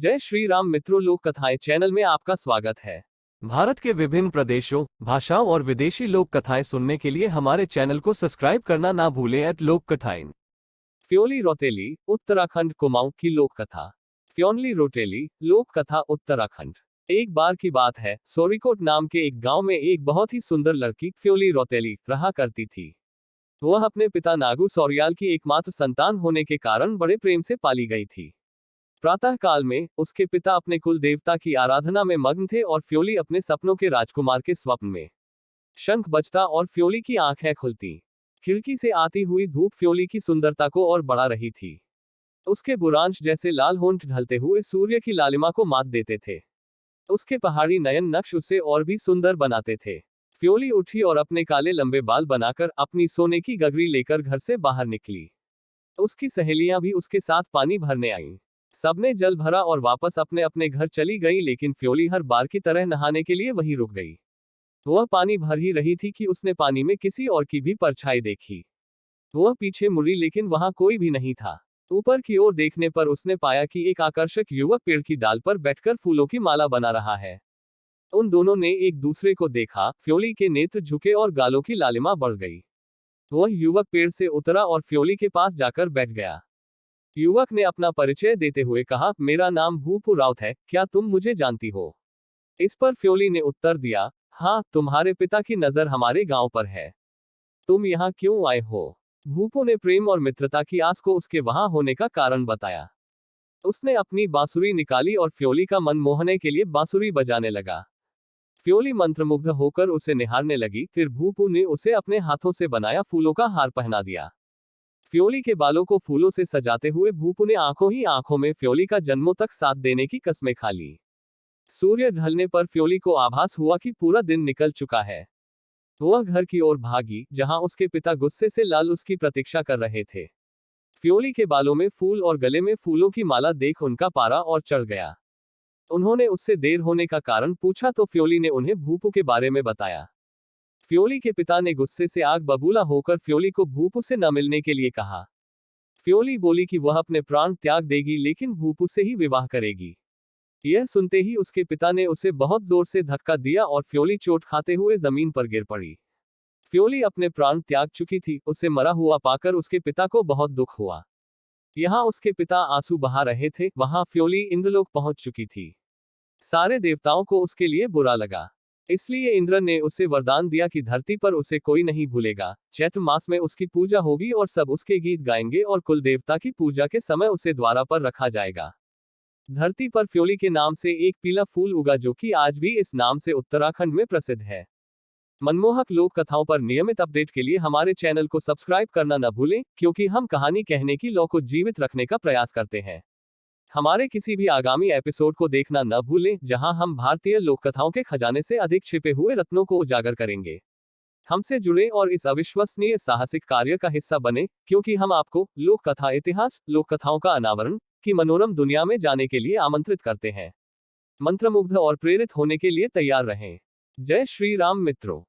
जय श्री राम मित्रों, लोक कथाएं चैनल में आपका स्वागत है। भारत के विभिन्न प्रदेशों, भाषाओं और विदेशी लोक कथाएं सुनने के लिए हमारे चैनल को सब्सक्राइब करना ना भूलें। लोक कथाएं। फ्योली रौतेली, उत्तराखंड कुमाऊं की लोक कथा। फ्योनली रोटेली, लोक कथा उत्तराखंड। एक बार की बात है, सोरीकोट नाम के एक गांव में एक बहुत ही सुंदर लड़की फ्योली रौतेली रहा करती थी। वह अपने पिता नागू सौरियाल की एकमात्र संतान होने के कारण बड़े प्रेम से पाली गई थी। प्रातः काल में उसके पिता अपने कुल देवता की आराधना में मग्न थे और फ्योली अपने सपनों के राजकुमार के स्वप्न में। शंख बजता और फ्योली की आंखें खुलती। खिड़की से आती हुई धूप फ्योली की सुंदरता को और बढ़ा रही थी। उसके बुरांश जैसे लाल होंठ ढलते हुए सूर्य की लालिमा को मात देते थे। उसके पहाड़ी नयन नक्श उसे और भी सुंदर बनाते थे। फ्योली उठी और अपने काले लंबे बाल बनाकर अपनी सोने की गगरी लेकर घर से बाहर निकली। उसकी सहेलियां भी उसके साथ पानी भरने आईं। सबने जल भरा और वापस अपने अपने घर चली गई, लेकिन फ्योली हर बार की तरह नहाने के लिए वहीं रुक गई। वह पानी भर ही रही थी कि उसने पानी में किसी और की भी परछाई देखी। वह पीछे मुड़ी, लेकिन वहां कोई भी नहीं था। ऊपर की ओर देखने पर उसने पाया कि एक आकर्षक युवक पेड़ की डाल पर बैठकर फूलों की माला बना रहा है। उन दोनों ने एक दूसरे को देखा। फ्योली के नेत्र झुके और गालों की लालिमा बढ़ गई। वह युवक पेड़ से उतरा और फ्योली के पास जाकर बैठ गया। युवक ने अपना परिचय देते हुए कहा, मेरा नाम भूपू राउत है, क्या तुम मुझे जानती हो? इस पर फ्योली ने उत्तर दिया, हाँ, तुम्हारे पिता की नजर हमारे गांव पर है। तुम यहाँ क्यों आए हो? भूपू ने प्रेम और मित्रता की आस को उसके वहां होने का कारण बताया। उसने अपनी बांसुरी निकाली और फ्योली का मन मोहने के लिए बांसुरी बजाने लगा। फ्योली मंत्रमुग्ध होकर उसे निहारने लगी। फिर भूपू ने उसे अपने हाथों से बनाया फूलों का हार पहना दिया। फ्योली के बालों को फूलों से सजाते हुए भूपू ने आंखों ही आंखों में फ्योली का जन्मों तक साथ देने की कस्में खा ली। सूर्य ढलने पर फ्योली को आभास हुआ कि पूरा दिन निकल चुका है। वह घर की ओर भागी, जहां उसके पिता गुस्से से लाल उसकी प्रतीक्षा कर रहे थे। फ्योली के बालों में फूल और गले में फूलों की माला देख उनका पारा और चढ़ गया। उन्होंने उससे देर होने का कारण पूछा तो फ्योली ने उन्हें भूपू के बारे में बताया। फ्योली के पिता ने गुस्से से आग बबूला होकर फ्योली को भूपू से न मिलने के लिए कहा। फ्योली बोली कि वह अपने प्राण त्याग देगी, लेकिन भूपू से ही विवाह करेगी। यह सुनते ही उसके पिता ने उसे बहुत जोर से धक्का दिया और फ्योली चोट खाते हुए जमीन पर गिर पड़ी। फ्योली अपने प्राण त्याग चुकी थी। उसे मरा हुआ पाकर उसके पिता को बहुत दुख हुआ। यहाँ उसके पिता आंसू बहा रहे थे, वहां फ्योली इंद्रलोक पहुंच चुकी थी। सारे देवताओं को उसके लिए बुरा लगा। इसलिए इंद्र ने उसे वरदान दिया कि धरती पर उसे कोई नहीं भूलेगा। चैत्र मास में उसकी पूजा होगी और सब उसके गीत गाएंगे और कुल देवता की पूजा के समय उसे द्वारा पर रखा जाएगा। धरती पर फ्योली के नाम से एक पीला फूल उगा, जो कि आज भी इस नाम से उत्तराखंड में प्रसिद्ध है। मनमोहक लोक कथाओं पर नियमित अपडेट के लिए हमारे चैनल को सब्सक्राइब करना न भूलें, क्योंकि हम कहानी कहने की लौ को जीवित रखने का प्रयास करते हैं। हमारे किसी भी आगामी एपिसोड को देखना न भूलें, जहां हम भारतीय लोक कथाओं के खजाने से अधिक छिपे हुए रत्नों को उजागर करेंगे। हमसे जुड़े और इस अविश्वसनीय साहसिक कार्य का हिस्सा बने, क्योंकि हम आपको लोक कथा इतिहास, लोक कथाओं का अनावरण की मनोरम दुनिया में जाने के लिए आमंत्रित करते हैं। मंत्रमुग्ध और प्रेरित होने के लिए तैयार रहें। जय श्री राम मित्रों।